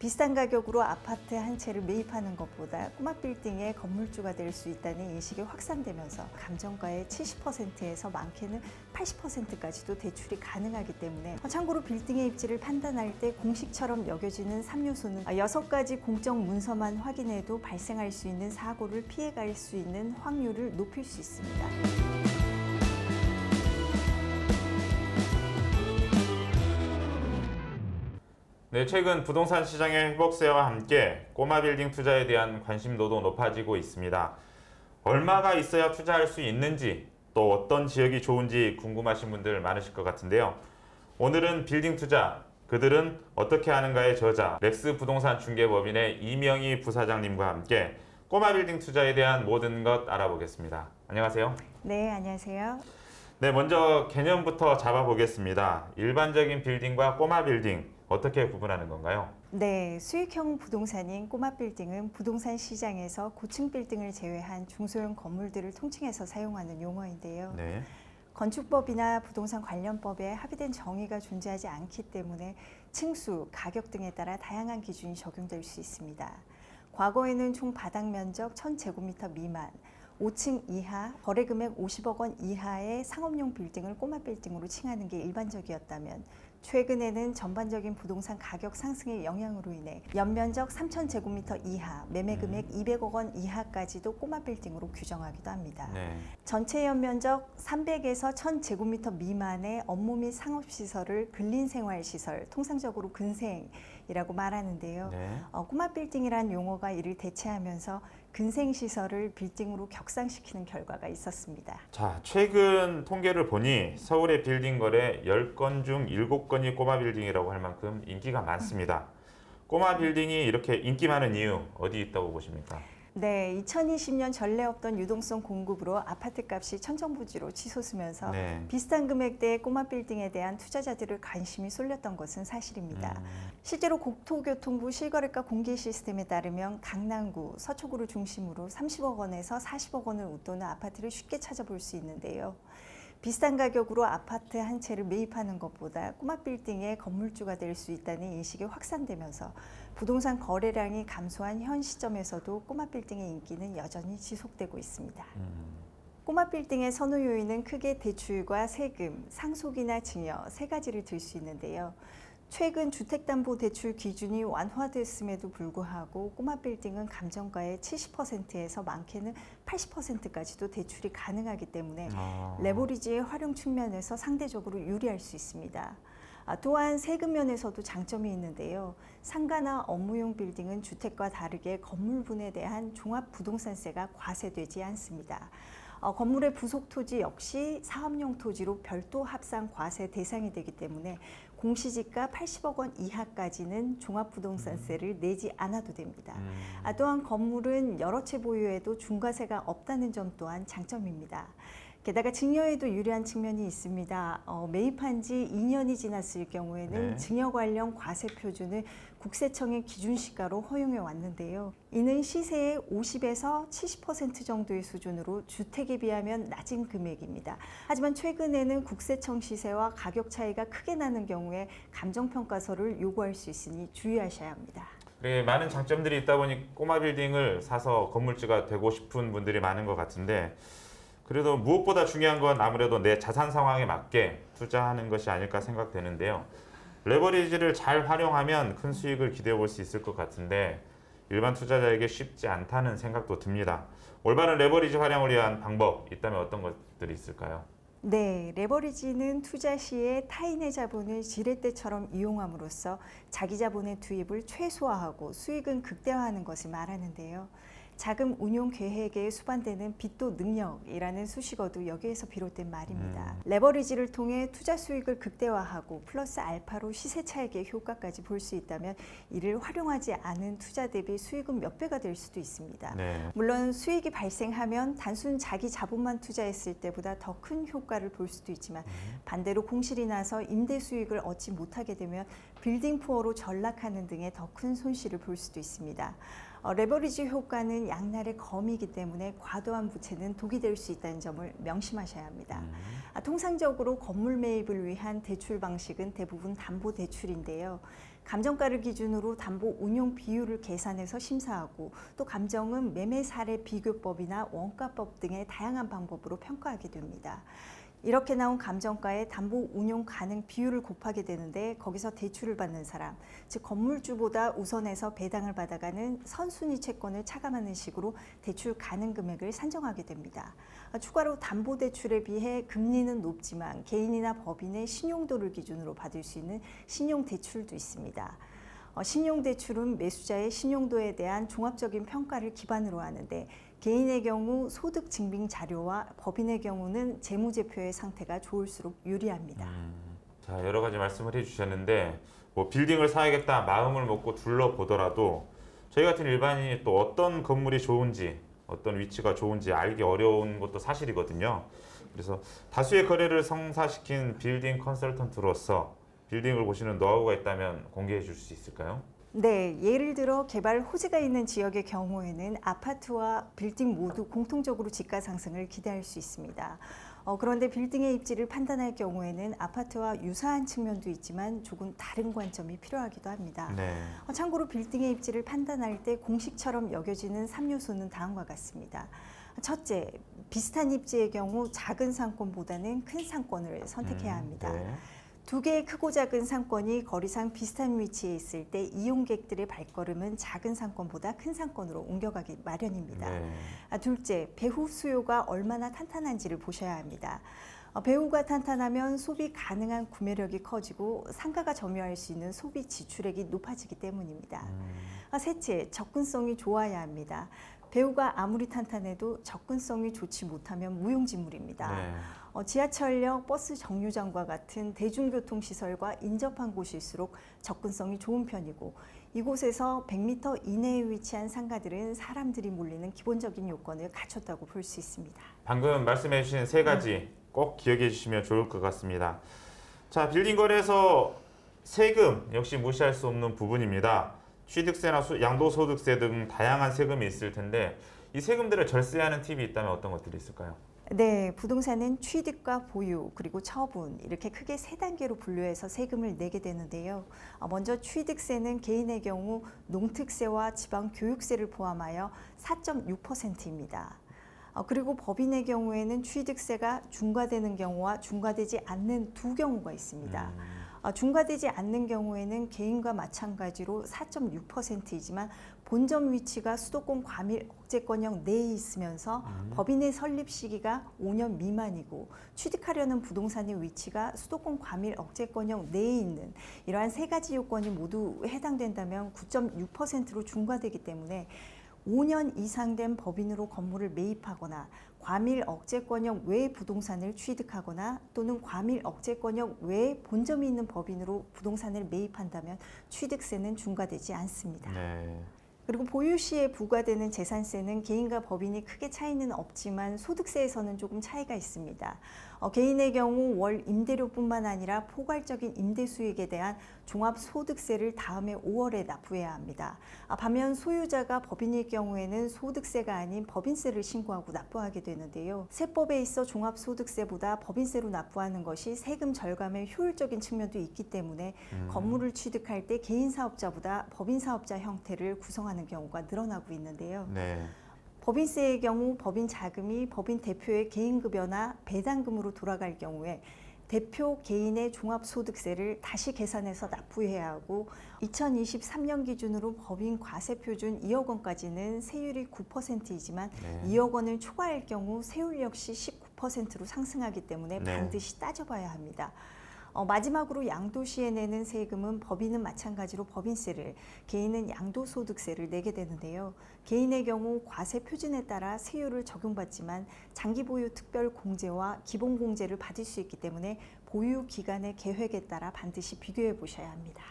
비싼 가격으로 아파트 한 채를 매입하는 것보다 꼬마 빌딩의 건물주가 될 수 있다는 인식이 확산되면서 감정가의 70%에서 많게는 80%까지도 대출이 가능하기 때문에 참고로 빌딩의 입지를 판단할 때 공식처럼 여겨지는 3요소는 6가지 공적 문서만 확인해도 발생할 수 있는 사고를 피해갈 수 있는 확률을 높일 수 있습니다. 네, 최근 부동산 시장의 회복세와 함께 꼬마 빌딩 투자에 대한 관심도도 높아지고 있습니다. 얼마가 있어야 투자할 수 있는지, 또 어떤 지역이 좋은지 궁금하신 분들 많으실 것 같은데요. 오늘은 빌딩 투자, 그들은 어떻게 하는가의 저자, 렉스 부동산 중개법인의 이명희 부사장님과 함께 꼬마 빌딩 투자에 대한 모든 것 알아보겠습니다. 안녕하세요. 네, 안녕하세요. 네, 먼저 개념부터 잡아보겠습니다. 일반적인 빌딩과 꼬마 빌딩, 어떻게 구분하는 건가요? 네, 수익형 부동산인 꼬마 빌딩은 부동산 시장에서 고층 빌딩을 제외한 중소형 건물들을 통칭해서 사용하는 용어인데요. 네. 건축법이나 부동산 관련법에 합의된 정의가 존재하지 않기 때문에 층수, 가격 등에 따라 다양한 기준이 적용될 수 있습니다. 과거에는 총 바닥 면적 1000제곱미터 미만, 5층 이하, 거래 금액 50억 원 이하의 상업용 빌딩을 꼬마 빌딩으로 칭하는 게 일반적이었다면 최근에는 전반적인 부동산 가격 상승의 영향으로 인해 연면적 3000제곱미터 이하, 매매 금액 200억 원 이하까지도 꼬마 빌딩으로 규정하기도 합니다. 네. 전체 연면적 300에서 1000제곱미터 미만의 업무 및 상업시설을 근린생활시설, 통상적으로 근생이라고 말하는데요. 네. 꼬마 빌딩이란 용어가 이를 대체하면서 근생시설을 빌딩으로 격상시키는 결과가 있었습니다. 자, 최근 통계를 보니 서울의 빌딩 거래 10건 중 7건이 꼬마 빌딩이라고 할 만큼 인기가 많습니다. 꼬마 빌딩이 이렇게 인기 많은 이유 어디 있다고 보십니까? 네, 2020년 전례 없던 유동성 공급으로 아파트 값이 천정부지로 치솟으면서 네. 비슷한 금액대의 꼬마 빌딩에 대한 투자자들의 관심이 쏠렸던 것은 사실입니다. 실제로 국토교통부 실거래가 공개 시스템에 따르면 강남구, 서초구를 중심으로 30억 원에서 40억 원을 웃도는 아파트를 쉽게 찾아볼 수 있는데요. 비싼 가격으로 아파트 한 채를 매입하는 것보다 꼬마 빌딩의 건물주가 될 수 있다는 인식이 확산되면서 부동산 거래량이 감소한 현 시점에서도 꼬마 빌딩의 인기는 여전히 지속되고 있습니다. 꼬마 빌딩의 선호 요인은 크게 대출과 세금, 상속이나 증여 세 가지를 들 수 있는데요. 최근 주택담보대출 기준이 완화됐음에도 불구하고 꼬마 빌딩은 감정가의 70%에서 많게는 80%까지도 대출이 가능하기 때문에 레버리지의 활용 측면에서 상대적으로 유리할 수 있습니다. 또한 세금 면에서도 장점이 있는데요. 상가나 업무용 빌딩은 주택과 다르게 건물분에 대한 종합부동산세가 과세되지 않습니다. 건물의 부속 토지 역시 사업용 토지로 별도 합산 과세 대상이 되기 때문에 공시지가 80억 원 이하까지는 종합부동산세를 내지 않아도 됩니다. 또한 건물은 여러 채 보유해도 중과세가 없다는 점 또한 장점입니다. 게다가 증여에도 유리한 측면이 있습니다. 매입한 지 2년이 지났을 경우에는 네. 증여 관련 과세 표준을 국세청의 기준시가로 허용해 왔는데요. 이는 시세의 50에서 70% 정도의 수준으로 주택에 비하면 낮은 금액입니다. 하지만 최근에는 국세청 시세와 가격 차이가 크게 나는 경우에 감정평가서를 요구할 수 있으니 주의하셔야 합니다. 네, 많은 장점들이 있다 보니 꼬마 빌딩을 사서 건물주가 되고 싶은 분들이 많은 것 같은데, 그래도 무엇보다 중요한 건 아무래도 내 자산 상황에 맞게 투자하는 것이 아닐까 생각되는데요. 레버리지를 잘 활용하면 큰 수익을 기대해 볼 수 있을 것 같은데 일반 투자자에게 쉽지 않다는 생각도 듭니다. 올바른 레버리지 활용을 위한 방법 있다면 어떤 것들이 있을까요? 네, 레버리지는 투자 시에 타인의 자본을 지렛대처럼 이용함으로써 자기 자본의 투입을 최소화하고 수익은 극대화하는 것을 말하는데요. 자금 운용 계획에 수반되는 빚도 능력이라는 수식어도 여기에서 비롯된 말입니다. 레버리지를 통해 투자 수익을 극대화하고 플러스 알파로 시세 차익의 효과까지 볼 수 있다면 이를 활용하지 않은 투자 대비 수익은 몇 배가 될 수도 있습니다. 네. 물론 수익이 발생하면 단순 자기 자본만 투자했을 때보다 더 큰 효과를 볼 수도 있지만 반대로 공실이 나서 임대 수익을 얻지 못하게 되면 빌딩 푸어로 전락하는 등의 더 큰 손실을 볼 수도 있습니다. 레버리지 효과는 양날의 검이기 때문에 과도한 부채는 독이 될 수 있다는 점을 명심하셔야 합니다. 통상적으로 건물 매입을 위한 대출 방식은 대부분 담보대출인데요. 감정가를 기준으로 담보 운용 비율을 계산해서 심사하고 또 감정은 매매 사례 비교법이나 원가법 등의 다양한 방법으로 평가하게 됩니다. 이렇게 나온 감정가에 담보 운용 가능 비율을 곱하게 되는데 거기서 대출을 받는 사람, 즉 건물주보다 우선해서 배당을 받아가는 선순위 채권을 차감하는 식으로 대출 가능 금액을 산정하게 됩니다. 추가로 담보대출에 비해 금리는 높지만 개인이나 법인의 신용도를 기준으로 받을 수 있는 신용대출도 있습니다. 신용대출은 매수자의 신용도에 대한 종합적인 평가를 기반으로 하는데 개인의 경우 소득 증빙 자료와 법인의 경우는 재무제표의 상태가 좋을수록 유리합니다. 자, 여러 가지 말씀을 해주셨는데 뭐 빌딩을 사야겠다 마음을 먹고 둘러보더라도 저희 같은 일반인이 또 어떤 건물이 좋은지 어떤 위치가 좋은지 알기 어려운 것도 사실이거든요. 그래서 다수의 거래를 성사시킨 빌딩 컨설턴트로서 빌딩을 보시는 노하우가 있다면 공개해 줄 수 있을까요? 네, 예를 들어 개발 호재가 있는 지역의 경우에는 아파트와 빌딩 모두 공통적으로 지가 상승을 기대할 수 있습니다. 그런데 빌딩의 입지를 판단할 경우에는 아파트와 유사한 측면도 있지만 조금 다른 관점이 필요하기도 합니다. 네. 참고로 빌딩의 입지를 판단할 때 공식처럼 여겨지는 3요소는 다음과 같습니다. 첫째, 비슷한 입지의 경우 작은 상권보다는 큰 상권을 선택해야 합니다. 네. 두 개의 크고 작은 상권이 거리상 비슷한 위치에 있을 때 이용객들의 발걸음은 작은 상권보다 큰 상권으로 옮겨가기 마련입니다. 네. 둘째, 배후 수요가 얼마나 탄탄한지를 보셔야 합니다. 배후가 탄탄하면 소비 가능한 구매력이 커지고 상가가 점유할 수 있는 소비 지출액이 높아지기 때문입니다. 셋째, 접근성이 좋아야 합니다. 배후가 아무리 탄탄해도 접근성이 좋지 못하면 무용지물입니다. 네. 지하철역, 버스 정류장과 같은 대중교통시설과 인접한 곳일수록 접근성이 좋은 편이고 이곳에서 100m 이내에 위치한 상가들은 사람들이 몰리는 기본적인 요건을 갖췄다고 볼 수 있습니다. 방금 말씀해 주신 세 가지 꼭 기억해 주시면 좋을 것 같습니다. 자, 빌딩 거래에서 세금 역시 무시할 수 없는 부분입니다. 취득세나 양도소득세 등 다양한 세금이 있을 텐데 이 세금들을 절세하는 팁이 있다면 어떤 것들이 있을까요? 네, 부동산은 취득과 보유 그리고 처분 이렇게 크게 세 단계로 분류해서 세금을 내게 되는데요. 먼저 취득세는 개인의 경우 농특세와 지방교육세를 포함하여 4.6%입니다. 그리고 법인의 경우에는 취득세가 중과되는 경우와 중과되지 않는 두 경우가 있습니다. 중과되지 않는 경우에는 개인과 마찬가지로 4.6%이지만 본점 위치가 수도권 과밀 억제권역 내에 있으면서 법인의 설립 시기가 5년 미만이고 취득하려는 부동산의 위치가 수도권 과밀 억제권역 내에 있는 이러한 세 가지 요건이 모두 해당된다면 9.6%로 중과되기 때문에 5년 이상 된 법인으로 건물을 매입하거나 과밀 억제권역 외 부동산을 취득하거나 또는 과밀 억제권역 외 본점이 있는 법인으로 부동산을 매입한다면 취득세는 중과되지 않습니다. 네. 그리고 보유 시에 부과되는 재산세는 개인과 법인이 크게 차이는 없지만 소득세에서는 조금 차이가 있습니다. 개인의 경우 월 임대료뿐만 아니라 포괄적인 임대 수익에 대한 종합소득세를 다음해 5월에 납부해야 합니다. 반면 소유자가 법인일 경우에는 소득세가 아닌 법인세를 신고하고 납부하게 되는데요. 세법에 있어 종합소득세보다 법인세로 납부하는 것이 세금 절감의 효율적인 측면도 있기 때문에 건물을 취득할 때 개인 사업자보다 법인 사업자 형태를 구성하는 경우가 늘어나고 있는데요. 네. 법인세의 경우 법인 자금이 법인 대표의 개인급여나 배당금으로 돌아갈 경우에 대표 개인의 종합소득세를 다시 계산해서 납부해야 하고 2023년 기준으로 법인 과세표준 2억 원까지는 세율이 9%이지만 네. 2억 원을 초과할 경우 세율 역시 19%로 상승하기 때문에 네. 반드시 따져봐야 합니다. 마지막으로 양도시에 내는 세금은 법인은 마찬가지로 법인세를, 개인은 양도소득세를 내게 되는데요. 개인의 경우 과세 표준에 따라 세율을 적용받지만 장기 보유 특별 공제와 기본 공제를 받을 수 있기 때문에 보유 기간의 계획에 따라 반드시 비교해 보셔야 합니다.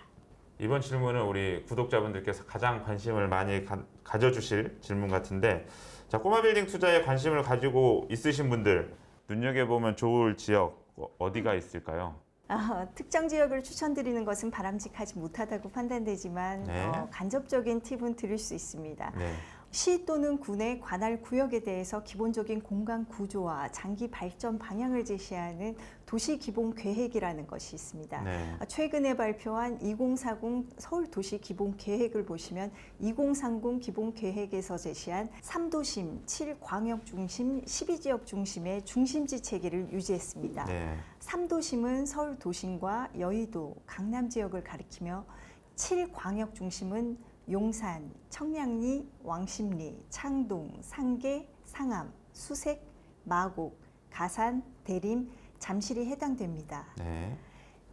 이번 질문은 우리 구독자분들께서 가장 관심을 많이 가져주실 질문 같은데, 자, 꼬마 빌딩 투자에 관심을 가지고 있으신 분들 눈여겨보면 좋을 지역 어디가 있을까요? 특정 지역을 추천드리는 것은 바람직하지 못하다고 판단되지만 네. 간접적인 팁은 드릴 수 있습니다. 네. 시 또는 군의 관할 구역에 대해서 기본적인 공간 구조와 장기 발전 방향을 제시하는 도시 기본 계획이라는 것이 있습니다. 네. 최근에 발표한 2040 서울 도시 기본 계획을 보시면 2030 기본 계획에서 제시한 3도심, 7광역 중심, 12지역 중심의 중심지 체계를 유지했습니다. 네. 3도심은 서울 도심과 여의도, 강남 지역을 가리키며 7광역 중심은 용산, 청량리, 왕십리, 창동, 상계, 상암, 수색, 마곡, 가산, 대림, 잠실이 해당됩니다. 네.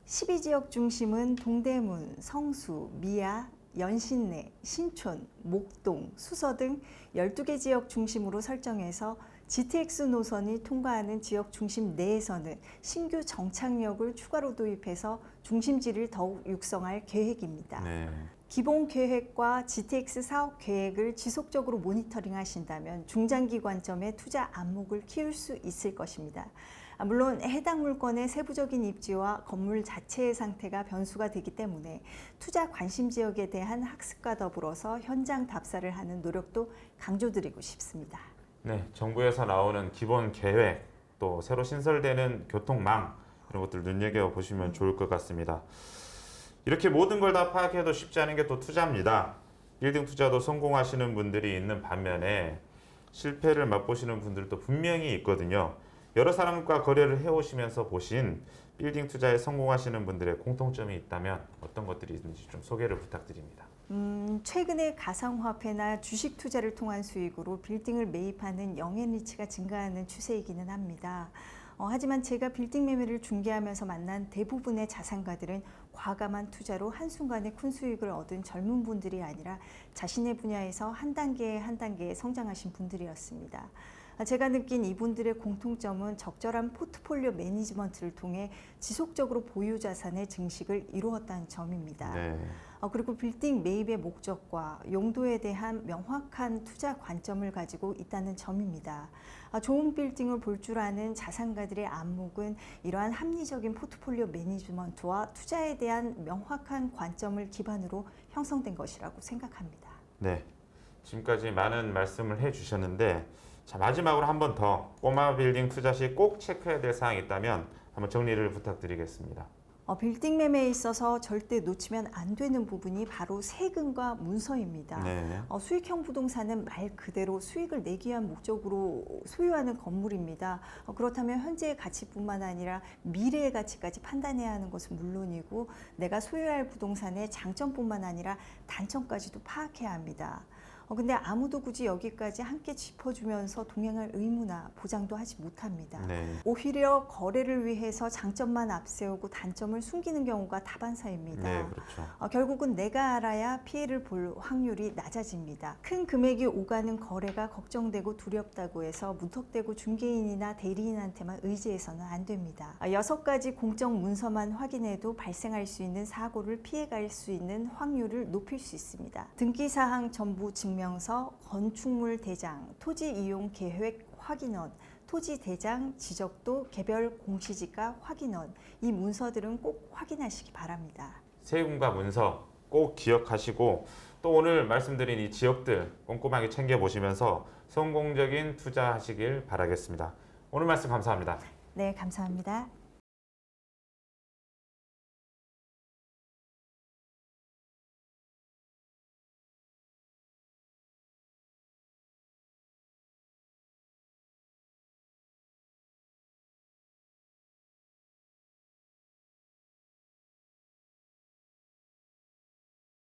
12지역 중심은 동대문, 성수, 미아, 연신내, 신촌, 목동, 수서 등 12개 지역 중심으로 설정해서 GTX 노선이 통과하는 지역 중심 내에서는 신규 정착역을 추가로 도입해서 중심지를 더욱 육성할 계획입니다. 네. 기본 계획과 GTX 사업 계획을 지속적으로 모니터링 하신다면 중장기 관점의 투자 안목을 키울 수 있을 것입니다. 물론 해당 물건의 세부적인 입지와 건물 자체의 상태가 변수가 되기 때문에 투자 관심 지역에 대한 학습과 더불어서 현장 답사를 하는 노력도 강조드리고 싶습니다. 네, 정부에서 나오는 기본 계획, 또 새로 신설되는 교통망 이런 것들 눈여겨보시면 좋을 것 같습니다. 이렇게 모든 걸 다 파악해도 쉽지 않은 게 또 투자입니다. 빌딩 투자도 성공하시는 분들이 있는 반면에 실패를 맛보시는 분들도 분명히 있거든요. 여러 사람과 거래를 해오시면서 보신 빌딩 투자에 성공하시는 분들의 공통점이 있다면 어떤 것들이 있는지 좀 소개를 부탁드립니다. 최근에 가상화폐나 주식 투자를 통한 수익으로 빌딩을 매입하는 영앤리츠가 증가하는 추세이기는 합니다. 하지만 제가 빌딩 매매를 중개하면서 만난 대부분의 자산가들은 과감한 투자로 한순간에 큰 수익을 얻은 젊은 분들이 아니라 자신의 분야에서 한 단계 한 단계 성장하신 분들이었습니다. 제가 느낀 이분들의 공통점은 적절한 포트폴리오 매니지먼트를 통해 지속적으로 보유 자산의 증식을 이루었다는 점입니다. 네. 그리고 빌딩 매입의 목적과 용도에 대한 명확한 투자 관점을 가지고 있다는 점입니다. 좋은 빌딩을 볼 줄 아는 자산가들의 안목은 이러한 합리적인 포트폴리오 매니지먼트와 투자에 대한 명확한 관점을 기반으로 형성된 것이라고 생각합니다. 네. 지금까지 많은 말씀을 해주셨는데 자, 마지막으로 한 번 더 꼬마 빌딩 투자 시 꼭 체크해야 될 사항이 있다면 한번 정리를 부탁드리겠습니다. 빌딩 매매에 있어서 절대 놓치면 안 되는 부분이 바로 세금과 문서입니다. 네. 수익형 부동산은 말 그대로 수익을 내기 위한 목적으로 소유하는 건물입니다. 그렇다면 현재의 가치뿐만 아니라 미래의 가치까지 판단해야 하는 것은 물론이고 내가 소유할 부동산의 장점뿐만 아니라 단점까지도 파악해야 합니다. 근데 아무도 굳이 여기까지 함께 짚어주면서 동행할 의무나 보장도 하지 못합니다. 네. 오히려 거래를 위해서 장점만 앞세우고 단점을 숨기는 경우가 다반사입니다. 네, 그렇죠. 결국은 내가 알아야 피해를 볼 확률이 낮아집니다. 큰 금액이 오가는 거래가 걱정되고 두렵다고 해서 무턱대고 중개인이나 대리인한테만 의지해서는 안 됩니다. 6가지 공적 문서만 확인해도 발생할 수 있는 사고를 피해갈 수 있는 확률을 높일 수 있습니다. 등기사항 전부 증명서, 건축물 대장, 토지 이용 계획 확인원, 토지 대장, 지적도, 개별 공시지가 확인원, 이 문서들은 꼭 확인하시기 바랍니다. 세금과 문서 꼭 기억하시고 또 오늘 말씀드린 이 지역들 꼼꼼하게 챙겨보시면서 성공적인 투자하시길 바라겠습니다. 오늘 말씀 감사합니다. 네, 감사합니다.